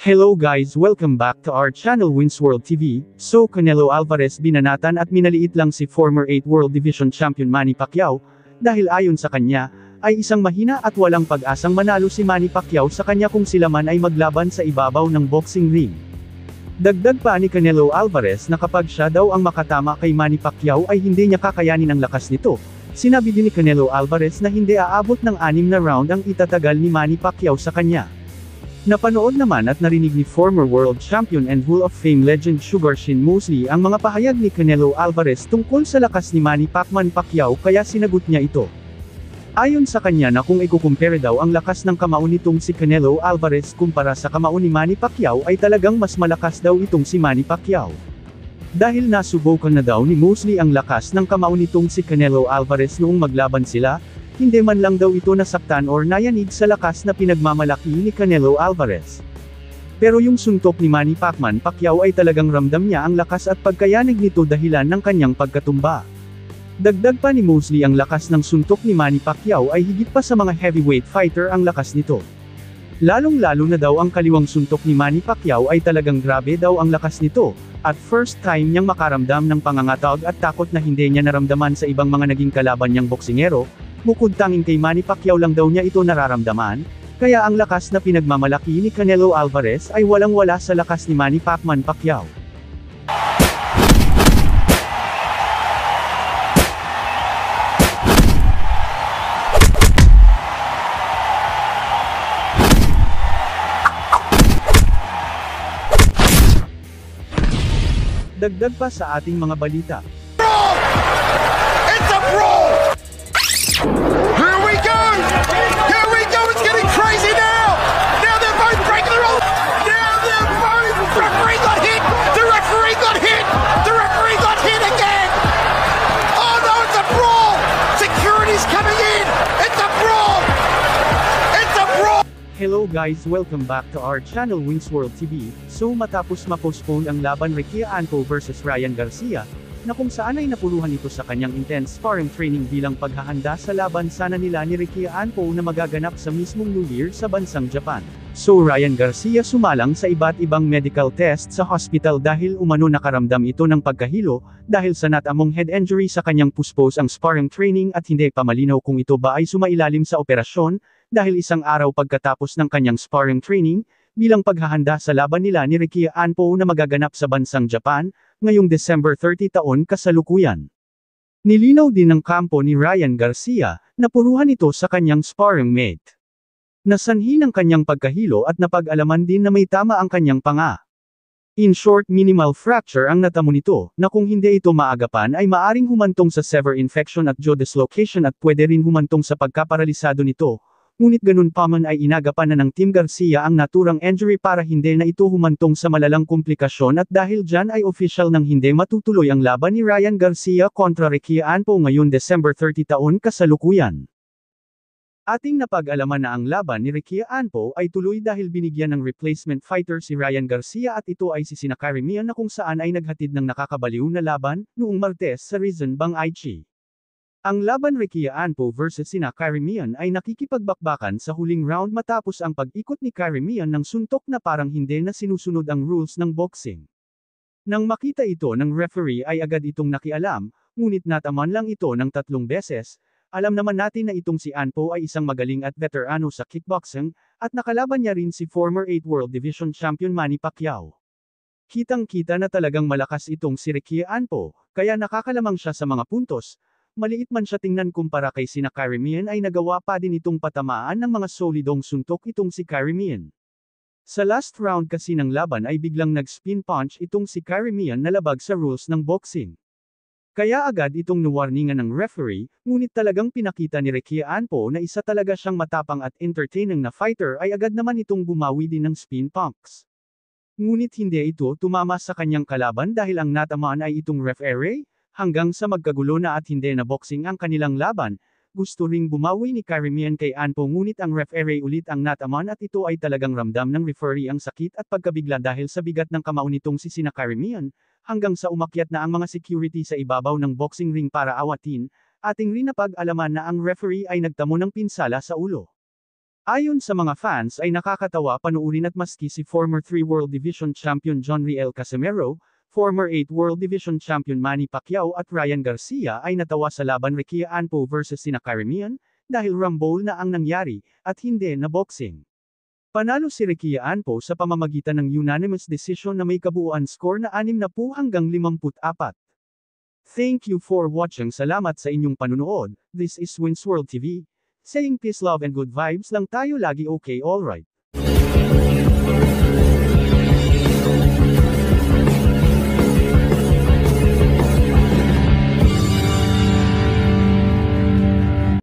Hello guys, welcome back to our channel Wins World TV. So Canelo Alvarez binanatan at minaliit lang si former 8 World Division Champion Manny Pacquiao, dahil ayon sa kanya, ay isang mahina at walang pag-asang manalo si Manny Pacquiao sa kanya kung sila man ay maglaban sa ibabaw ng boxing ring. Dagdag pa ni Canelo Alvarez na kapag siya daw ang makatama kay Manny Pacquiao ay hindi niya kakayanin ang lakas nito. Sinabi din ni Canelo Alvarez na hindi aabot ng 6 na round ang itatagal ni Manny Pacquiao sa kanya. Napanood naman at narinig ni former world champion and Hall of Fame legend Sugar Shane Mosley ang mga pahayag ni Canelo Alvarez tungkol sa lakas ni Manny Pacquiao kaya sinagot niya ito. Ayon sa kanya na kung ikukumpare daw ang lakas ng kamao nitong si Canelo Alvarez kumpara sa kamao ni Manny Pacquiao ay talagang mas malakas daw itong si Manny Pacquiao. Dahil nasubukan na daw ni Mosley ang lakas ng kamao nitong si Canelo Alvarez noong maglaban sila, hindi man lang daw ito nasaktan or nayanig sa lakas na pinagmamalaki ni Canelo Alvarez. Pero yung suntok ni Manny Pacquiao ay talagang ramdam niya ang lakas at pagkayanig nito dahilan ng kanyang pagkatumba. Dagdag pa ni Mosley ang lakas ng suntok ni Manny Pacquiao ay higit pa sa mga heavyweight fighter ang lakas nito. Lalong-lalo na daw ang kaliwang suntok ni Manny Pacquiao ay talagang grabe daw ang lakas nito, at first time niyang makaramdam ng pangangatog at takot na hindi niya naramdaman sa ibang mga naging kalaban niyang boksingero. Bukod tanging kay Manny Pacquiao lang daw niya ito nararamdaman, kaya ang lakas na pinagmamalaki ni Canelo Alvarez ay walang-wala sa lakas ni Manny Pacquiao. Dagdag pa sa ating mga balita. It's a brawl! Here we go! Here we go! It's getting crazy now! Now they're both breaking the rules! Now they're both... Referee got hit! The referee got hit! The referee got hit again! Oh no, it's a brawl! Security's coming in! It's a brawl! It's a brawl! Hello guys, welcome back to our channel Wins World TV. So matapos ma-postpone ang laban Ricky Anpo vs Ryan Garcia, na kung saan ay napuruhan ito sa kanyang intense sparring training bilang paghahanda sa laban sana nila ni Ricky Anpo na magaganap sa mismong New Year sa bansang Japan. So Ryan Garcia sumalang sa iba't ibang medical test sa hospital dahil umano nakaramdam ito ng pagkahilo, dahil sa natamong head injury sa kanyang puspos ang sparring training at hindi pa malinaw kung ito ba ay sumailalim sa operasyon, dahil isang araw pagkatapos ng kanyang sparring training, bilang paghahanda sa laban nila ni Ricky Anpo na magaganap sa bansang Japan, ngayong December 30 taon kasalukuyan. Nilinaw din ng kampo ni Ryan Garcia, na puruhan ito sa kanyang sparring mate. Nasanhi ng kanyang pagkahilo at napag-alaman din na may tama ang kanyang panga. In short, minimal fracture ang natamo nito, na kung hindi ito maagapan ay maaring humantong sa severe infection at jaw dislocation at pwede rin humantong sa pagkaparalisado nito. Ngunit ganun pa man ay inagapan na ng Team Garcia ang naturang injury para hindi na ito humantong sa malalang komplikasyon at dahil dyan ay official nang hindi matutuloy ang laban ni Ryan Garcia kontra Ricky Anpo ngayong December 30 taon kasalukuyan. Ating napag-alaman na ang laban ni Ricky Anpo ay tuloy dahil binigyan ng replacement fighter si Ryan Garcia at ito ay si Carrie Mian na kung saan ay naghatid ng nakakabaliw na laban, noong Martes sa Rizon Bang Aichi. Ang laban Ricky Anpo vs Carrie Mian ay nakikipagbakbakan sa huling round matapos ang pag-ikot ni Carrie Mian ng suntok na parang hindi na sinusunod ang rules ng boxing. Nang makita ito ng referee ay agad itong nakialam, ngunit nataman lang ito ng 3 beses. Alam naman natin na itong si Anpo ay isang magaling at veterano sa kickboxing, at nakalaban niya rin si former 8 World Division Champion Manny Pacquiao. Kitang-kita na talagang malakas itong si Ricky Anpo, kaya nakakalamang siya sa mga puntos. Maliit man siya tingnan kumpara kay Carrie Mian ay nagawa pa din itong patamaan ng mga solidong suntok itong si Carrie Mian. Sa last round kasi ng laban ay biglang nag-spin punch itong si Carrie Mian na labag sa rules ng boxing. Kaya agad itong nawarningan ng referee, ngunit talagang pinakita ni Ricky Anpo na isa talaga siyang matapang at entertaining na fighter ay agad naman itong bumawi din ng spin punks. Ngunit hindi ito tumama sa kanyang kalaban dahil ang natamaan ay itong referee. Hanggang sa magkagulo na at hindi na boxing ang kanilang laban, gusto ring bumawi ni Carrie Mian kay Anpo ngunit ang referee ulit ang nataman at ito ay talagang ramdam ng referee ang sakit at pagkabigla dahil sa bigat ng kamao nitong si Carrie Mian, hanggang sa umakyat na ang mga security sa ibabaw ng boxing ring para awatin, ating rin napag-alaman na ang referee ay nagtamo ng pinsala sa ulo. Ayon sa mga fans ay nakakatawa panoorin at maski si former 3 World Division Champion John Riel Casimero, former 8 World Division Champion Manny Pacquiao at Ryan Garcia ay natawa sa laban Ricky Anpo versus sina Karimian, dahil rumble na ang nangyari, at hindi na boxing. Panalo si Ricky Anpo sa pamamagitan ng unanimous decision na may kabuuan score na 60-54. Thank you for watching. Salamat sa inyong panunood. This is Winsworld TV. Saying peace, love and good vibes lang tayo lagi, okay, alright.